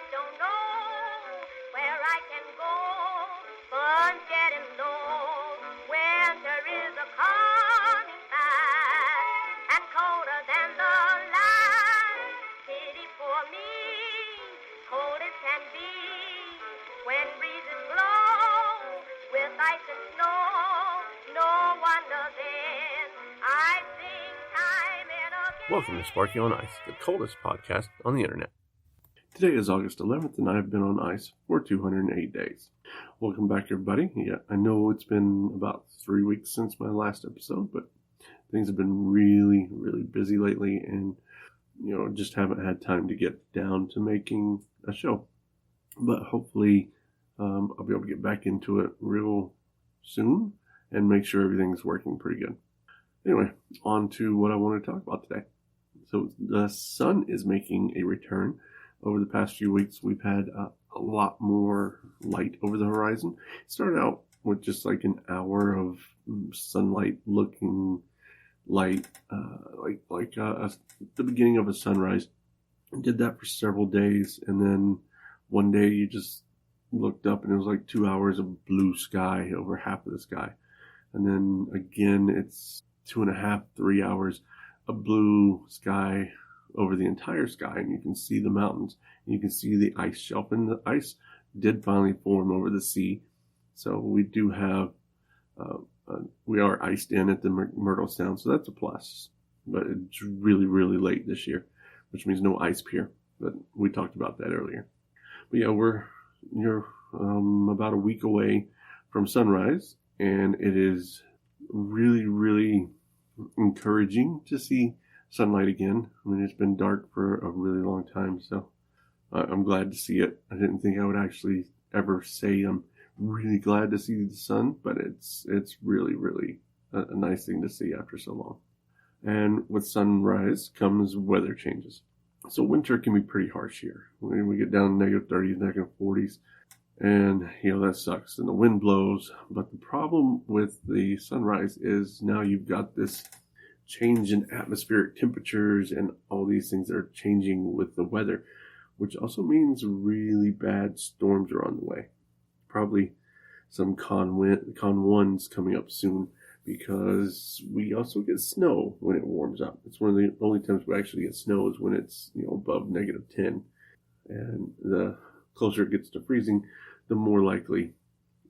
just don't know where I can go. Fun's getting low. Winter is a coming fast and colder than the last. Pity for me, cold as can be. When breezes blow with ice and snow, no wonder then I sing time and again. Welcome to Sparky on Ice, the coldest podcast on the internet. Today is August 11th, and I've been on ice for 208 days. Welcome back, everybody. Yeah, I know it's been about 3 weeks since my last episode, but things have been really, really busy lately, and just haven't had time to get down to making a show. But hopefully, I'll be able to get back into it real soon and make sure everything's working pretty good. Anyway, on to what I want to talk about today. So the sun is making a return. Over the past few weeks, we've had a lot more light over the horizon. It started out with just like an hour of sunlight looking light, like the beginning of a sunrise. I did that for several days, and then one day you just looked up and it was like 2 hours of blue sky over half of the sky. And then again, it's 2.5, 3 hours of blue sky over the entire sky, and you can see the mountains, and you can see the ice shelf, and the ice did finally form over the sea. So we do have, we are iced in at the Myrtle Sound, so that's a plus. But it's really, really late this year, which means no ice pier. But we talked about that earlier. But yeah, you're about a week away from sunrise, and it is really, really encouraging to see sunlight again. I mean, it's been dark for a really long time, so I'm glad to see it. I didn't think I would actually ever say I'm really glad to see the sun, but it's really, really a nice thing to see after so long. And with sunrise comes weather changes. So winter can be pretty harsh here. When we get down to negative 30s, negative 40s, and that sucks. And the wind blows. But the problem with the sunrise is now you've got this change in atmospheric temperatures and all these things that are changing with the weather, which also means really bad storms are on the way. Probably some con ones coming up soon, because we also get snow when it warms up. It's one of the only times we actually get snow is when it's above negative 10, and the closer it gets to freezing, the more likely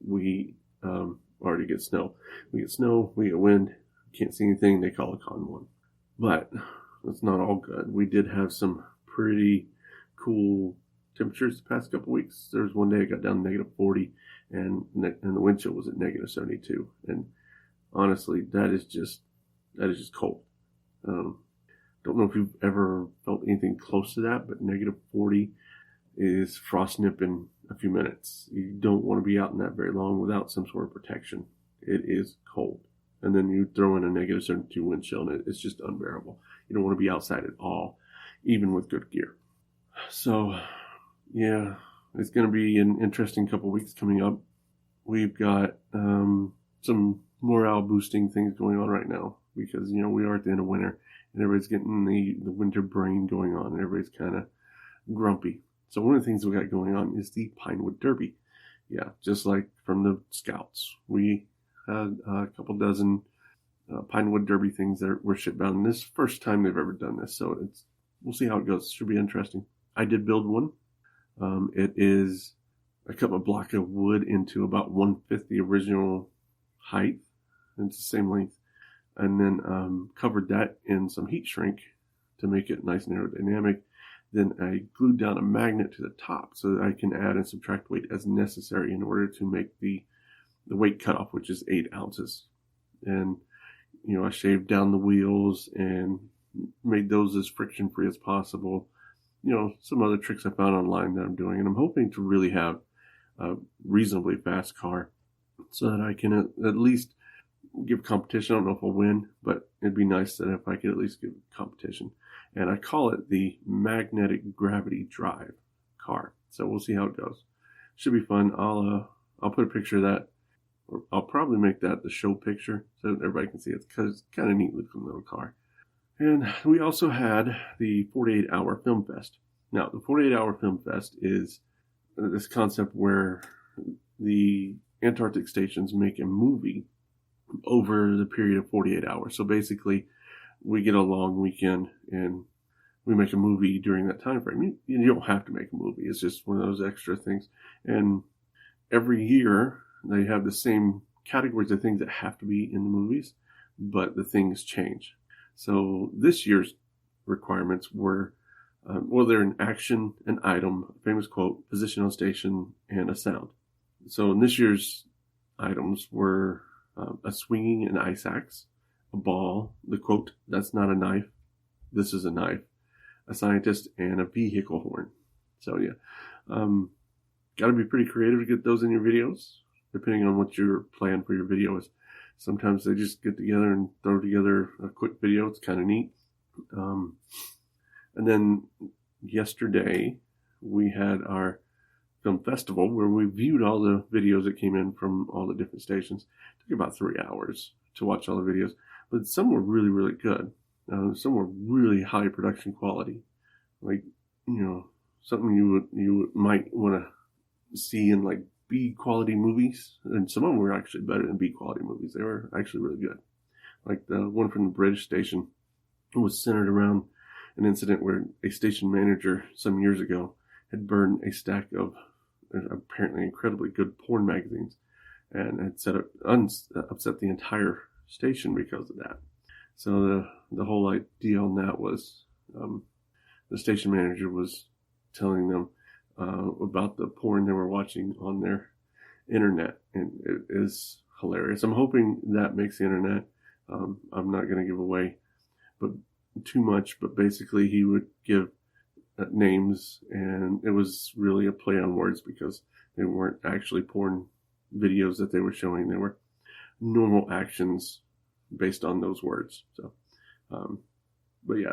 we already get snow. We get snow, we get wind. Can't see anything, they call a con one. But it's not all good. We did have some pretty cool temperatures the past couple weeks. There was one day it got down to negative 40, and the wind chill was at negative 72. And honestly, that is just cold. Don't know if you've ever felt anything close to that, but negative 40 is frost nip in a few minutes. You don't want to be out in that very long without some sort of protection. It is cold. And then you throw in a negative 72 wind chill, and it's just unbearable. You don't want to be outside at all, even with good gear. So, yeah, it's going to be an interesting couple weeks coming up. We've got some morale-boosting things going on right now because, we are at the end of winter, and everybody's getting the winter brain going on, and everybody's kind of grumpy. So one of the things we got going on is the Pinewood Derby. Yeah, just like from the Scouts. We had a couple dozen Pinewood Derby things that were shipped out, and this is the first time they've ever done this, so we'll see how it goes. It should be interesting. I did build one. I cut my block of wood into about 1/5 the original height, and it's the same length, and then covered that in some heat shrink to make it nice and aerodynamic. Then I glued down a magnet to the top so that I can add and subtract weight as necessary in order to make the weight cutoff, which is 8 ounces. And, I shaved down the wheels and made those as friction-free as possible. Some other tricks I found online that I'm doing. And I'm hoping to really have a reasonably fast car so that I can at least give competition. I don't know if I'll win, but it'd be nice that if I could at least give competition. And I call it the Magnetic Gravity Drive car. So we'll see how it goes. Should be fun. I'll put a picture of that. I'll probably make that the show picture so that everybody can see it, because it's kind of neat looking little car. And we also had the 48-hour film fest. Now, the 48-hour film fest is this concept where the Antarctic stations make a movie over the period of 48 hours. So basically, we get a long weekend and we make a movie during that time frame. You don't have to make a movie. It's just one of those extra things. And every year, they have the same categories of things that have to be in the movies, but the things change. So this year's requirements were, they're an action, an item, a famous quote, position on station, and a sound. So in this year's items were a swinging an ice axe, a ball, the quote, "That's not a knife, this is a knife," a scientist, and a vehicle horn. So yeah, got to be pretty creative to get those in your videos, depending on what your plan for your video is. Sometimes they just get together and throw together a quick video. It's kind of neat. And then yesterday we had our film festival where we viewed all the videos that came in from all the different stations. It took about 3 hours to watch all the videos, but some were really, really good. Some were really high production quality, like, something you might want to see in like B quality movies, and some of them were actually better than B quality movies. They were actually really good. Like the one from the British station was centered around an incident where a station manager some years ago had burned a stack of apparently incredibly good porn magazines and had upset the entire station because of that. So the whole idea on that was the station manager was telling them about the porn they were watching on their internet, and it is hilarious. I'm hoping that makes the internet. I'm not going to give away but too much, but basically he would give names, and it was really a play on words because they weren't actually porn videos that they were showing. They were normal actions based on those words. So, but yeah,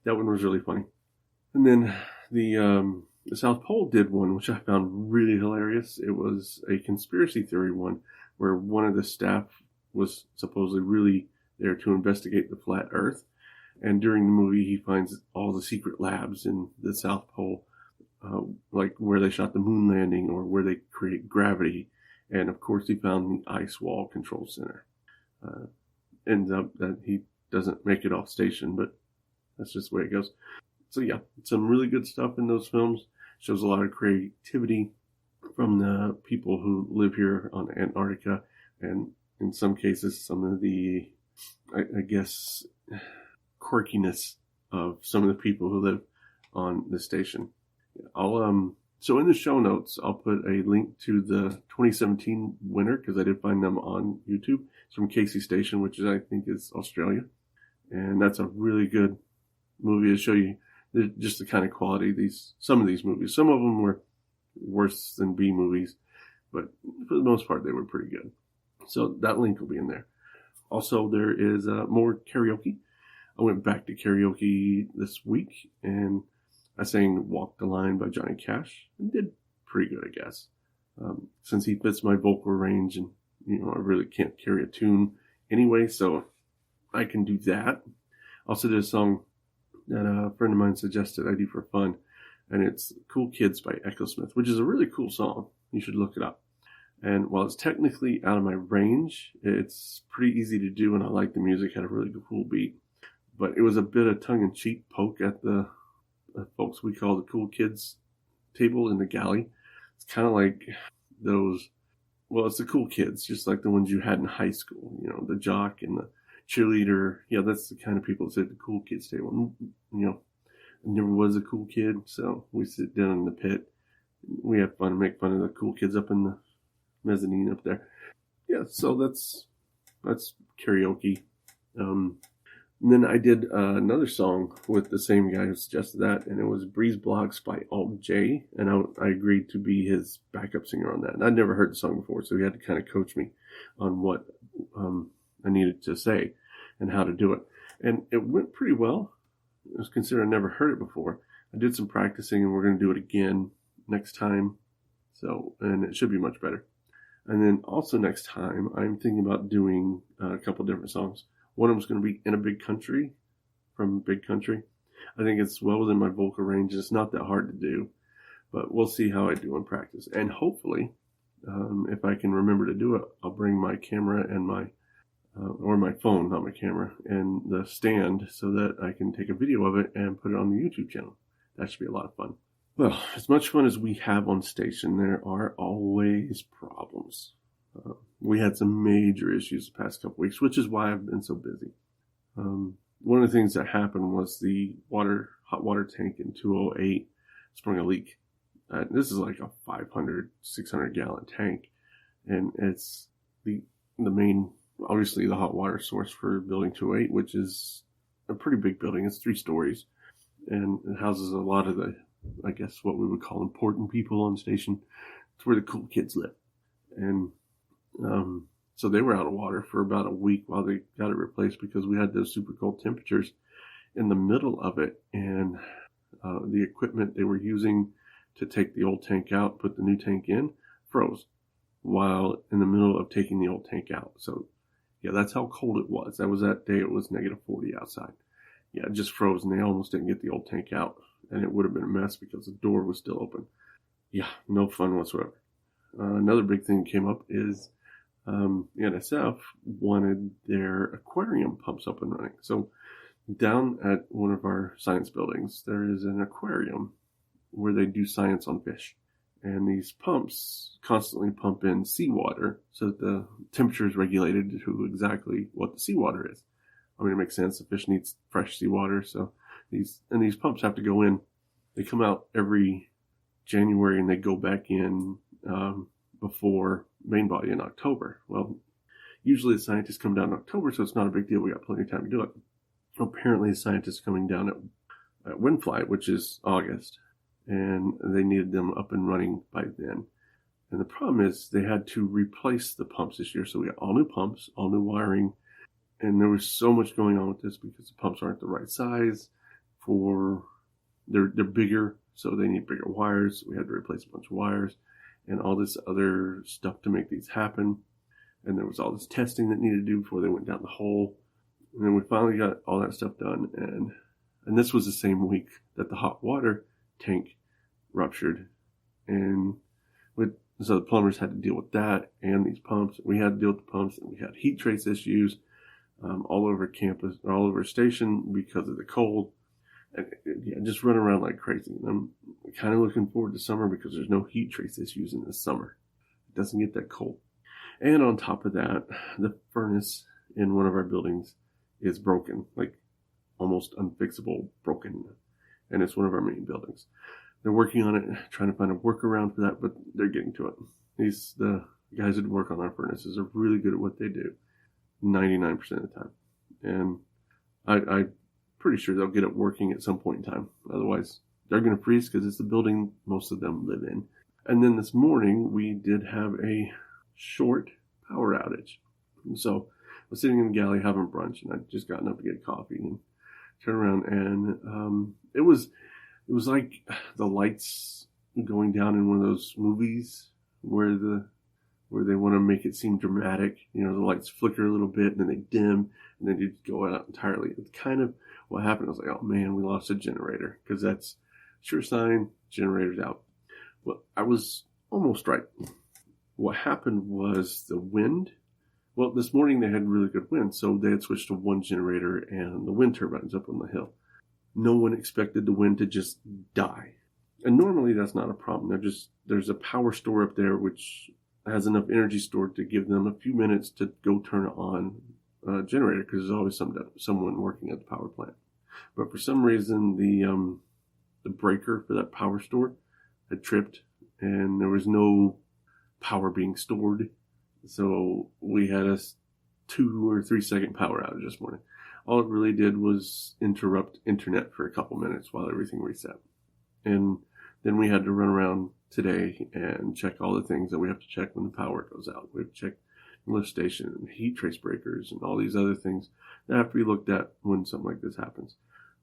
that one was really funny. And then the South Pole did one, which I found really hilarious. It was a conspiracy theory one where one of the staff was supposedly really there to investigate the flat Earth. And during the movie, he finds all the secret labs in the South Pole, like where they shot the moon landing or where they create gravity. And of course, he found the ice wall control center. Ends up that he doesn't make it off station, but that's just the way it goes. So yeah, some really good stuff in those films. Shows a lot of creativity from the people who live here on Antarctica, and in some cases, some of the, I guess, quirkiness of some of the people who live on the station. So in the show notes, I'll put a link to the 2017 winner, because I did find them on YouTube. It's from Casey Station, which I think is Australia. And that's a really good movie to show you just the kind of quality some of these movies. Some of them were worse than B movies, but for the most part, they were pretty good. So that link will be in there. Also, there is more karaoke. I went back to karaoke this week, and I sang "Walk the Line" by Johnny Cash, and did pretty good, I guess. Since he fits my vocal range, and I really can't carry a tune anyway, so I can do that. Also did a song that a friend of mine suggested I do for fun, and it's "Cool Kids" by Echo Smith, which is a really cool song. You should look it up. And while it's technically out of my range, it's pretty easy to do, and I like the music. Had a really cool beat. But it was a bit of tongue-in-cheek poke at the folks we call the cool kids table in the galley. It's kind of like those, well, it's the cool kids, just like the ones you had in high school, the jock and the cheerleader. Yeah, that's the kind of people that sit at the cool kids table. I never was a cool kid, so we sit down in the pit. We have fun and make fun of the cool kids up in the mezzanine up there. Yeah, so that's karaoke. And then I did another song with the same guy who suggested that, and it was Breeze Blocks by Alt J, and I agreed to be his backup singer on that. And I'd never heard the song before, so he had to kind of coach me on what I needed to say and how to do it. And it went pretty well. It was considered I never heard it before. I did some practicing, and we're going to do it again next time, and it should be much better. And then also next time, I'm thinking about doing a couple different songs. One of them is going to be "In a Big Country" from Big Country. I think it's well within my vocal range. It's not that hard to do, but we'll see how I do in practice. And hopefully, if I can remember to do it, I'll bring my camera and or my phone, not my camera, and the stand so that I can take a video of it and put it on the YouTube channel. That should be a lot of fun. Well, as much fun as we have on station, there are always problems. We had some major issues the past couple weeks, which is why I've been so busy. One of the things that happened was the hot water tank in 208 sprung a leak. This is like a 500, 600 gallon tank, and it's the main, obviously the hot water source for building 208, which is a pretty big building. It's 3 stories, and it houses a lot of the, I guess what we would call important people on station. It's where the cool kids live. And so they were out of water for about a week while they got it replaced because we had those super cold temperatures in the middle of it. And the equipment they were using to take the old tank out, put the new tank in, froze while in the middle of taking the old tank out. So yeah, that's how cold it was. That was that day. It was negative 40 outside. Yeah, it just froze, and they almost didn't get the old tank out. And it would have been a mess because the door was still open. Yeah, no fun whatsoever. Another big thing that came up is the NSF wanted their aquarium pumps up and running. So down at one of our science buildings, there is an aquarium where they do science on fish. And these pumps constantly pump in seawater so that the temperature is regulated to exactly what the seawater is. I mean, it makes sense. The fish needs fresh seawater. So these pumps have to go in. They come out every January and they go back in before main body in October. Well, usually the scientists come down in October, so it's not a big deal. We got plenty of time to do it. Apparently, the scientists coming down at wind flight, which is August, and they needed them up and running by then. And the problem is they had to replace the pumps this year. So we got all new pumps, all new wiring, and there was so much going on with this because the pumps aren't the right size they're bigger, so they need bigger wires. We had to replace a bunch of wires and all this other stuff to make these happen. And there was all this testing that needed to do before they went down the hole. And then we finally got all that stuff done. And this was the same week that the hot water tank ruptured. And so the plumbers had to deal with that and these pumps. We had to deal with the pumps, and we had heat trace issues all over campus, all over station because of the cold. And just run around like crazy. And I'm kind of looking forward to summer because there's no heat trace issues in the summer. It doesn't get that cold. And on top of that, the furnace in one of our buildings is broken, like almost unfixable broken. And it's one of our main buildings. They're working on it, trying to find a workaround for that, but they're getting to it. The guys that work on our furnaces are really good at what they do 99% of the time. And I'm pretty sure they'll get it working at some point in time. Otherwise, they're going to freeze because it's the building most of them live in. And then this morning, we did have a short power outage. And so I was sitting in the galley having brunch, and I'd just gotten up to get coffee and turn around, and it was like the lights going down in one of those movies where they want to make it seem dramatic. You know, the lights flicker a little bit, and then they dim, and then you go out entirely. It's kind of what happened. I was like, oh man, we lost a generator, because that's sure sign, generator's out. Well, I was almost right. What happened was the wind. Well, this morning they had really good wind, so they had switched to one generator and the wind turbines up on the hill. No one expected the wind to just die. And normally that's not a problem. There's a power store up there which has enough energy stored to give them a few minutes to go turn on a generator, because there's always someone working at the power plant. But for some reason, the breaker for that power store had tripped, and there was no power being stored. So we had a 2 or 3 second power outage this morning. All it really did was interrupt internet for a couple minutes while everything reset. And then we had to run around today and check all the things that we have to check when the power goes out. We have to check the lift station and heat trace breakers and all these other things that have to be looked at when something like this happens.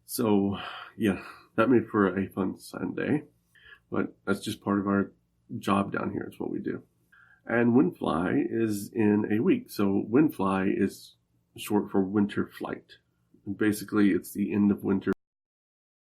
So, yeah, that made for a fun Sunday. But that's just part of our job down here. It's what we do. And Windfly is in a week. So Windfly is short for winter flight. And basically, it's the end of winter